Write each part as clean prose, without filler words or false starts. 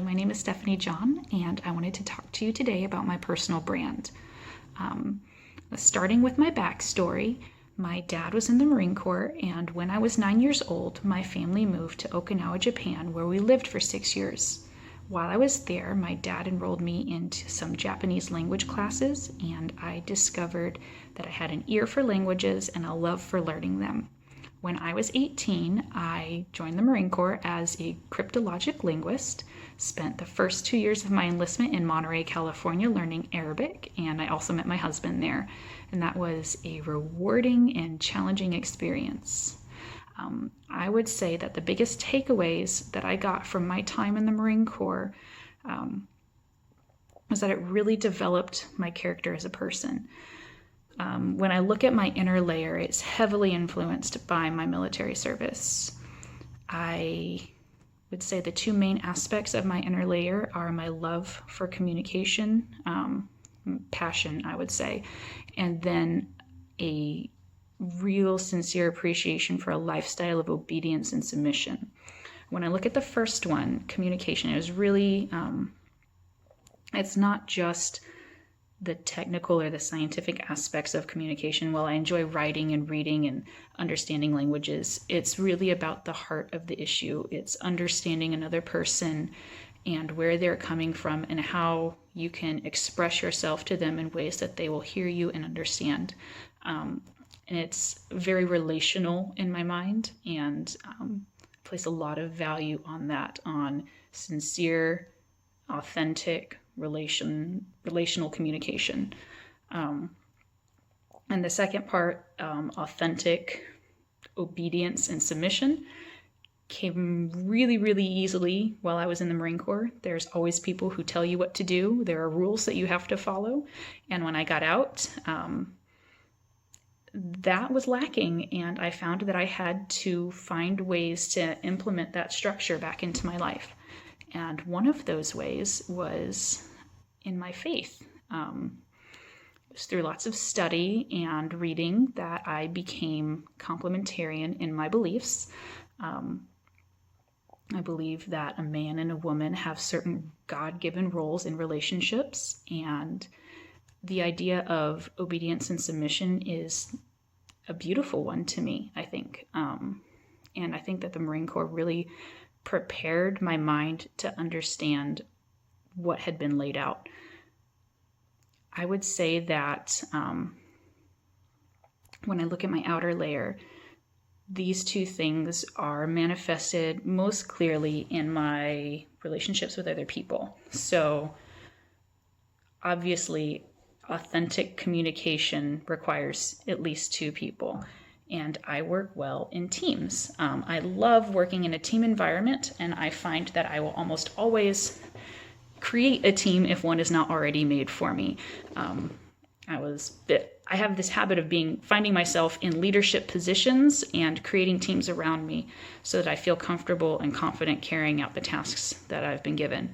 my name is Stephanie John, and I wanted to talk to you today about my personal brand. Starting with my backstory, my dad was in the Marine Corps, and when I was 9 years old, my family moved to Okinawa, Japan, where we lived for 6 years. While I was there, my dad enrolled me into some Japanese language classes, and I discovered that I had an ear for languages and a love for learning them. When I was 18, I joined the Marine Corps as a cryptologic linguist, spent the first 2 years of my enlistment in Monterey, California, learning Arabic, and I also met my husband there. And that was a rewarding and challenging experience. I would say that the biggest takeaways that I got from my time in the Marine Corps was that it really developed my character as a person. When I look at my inner layer, it's heavily influenced by my military service. I would say the two main aspects of my inner layer are my love for communication, passion, I would say, and then a real sincere appreciation for a lifestyle of obedience and submission. When I look at the first one, communication, it was really, it's not just the technical or the scientific aspects of communication. While I enjoy writing and reading and understanding languages, it's really about the heart of the issue. It's understanding another person and where they're coming from and how you can express yourself to them in ways that they will hear you and understand. And it's very relational in my mind, and place a lot of value on that, on sincere, authentic, relational communication. And the second part, authentic obedience and submission, came really, really easily while I was in the Marine Corps. There's always people who tell you what to do. There are rules that you have to follow. And when I got out, that was lacking, and I found that I had to find ways to implement that structure back into my life. And one of those ways was in my faith. It was through lots of study and reading that I became complementarian in my beliefs. I believe that a man and a woman have certain God-given roles in relationships, and the idea of obedience and submission is a beautiful one to me, I think. And I think that the Marine Corps really prepared my mind to understand what had been laid out. I would say that when I look at my outer layer, these two things are manifested most clearly in my relationships with other people. So obviously, authentic communication requires at least two people, and I work well in teams. I love working in a team environment, and I find that I will almost always create a team if one is not already made for me. I have this habit of finding myself in leadership positions and creating teams around me so that I feel comfortable and confident carrying out the tasks that I've been given.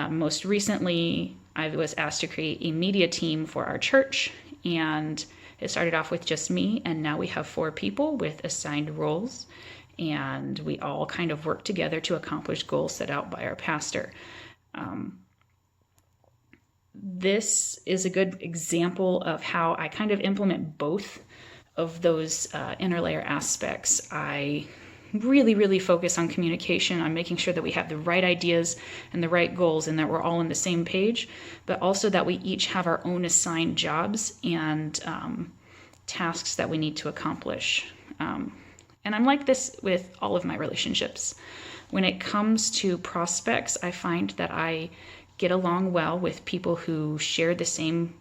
Most recently, I was asked to create a media team for our church, and it started off with just me, and now we have 4 people with assigned roles, and we all kind of work together to accomplish goals set out by our pastor. This is a good example of how I kind of implement both of those inner layer aspects. I really, really focus on communication, on making sure that we have the right ideas and the right goals and that we're all on the same page, but also that we each have our own assigned jobs and tasks that we need to accomplish. And I'm like this with all of my relationships. When it comes to prospects, I find that I get along well with people who share the same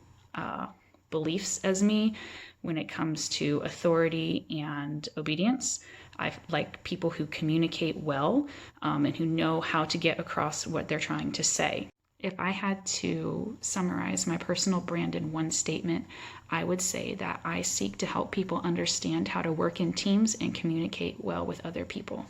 beliefs as me. When it comes to authority and obedience, I like people who communicate well and who know how to get across what they're trying to say. If I had to summarize my personal brand in one statement, I would say that I seek to help people understand how to work in teams and communicate well with other people.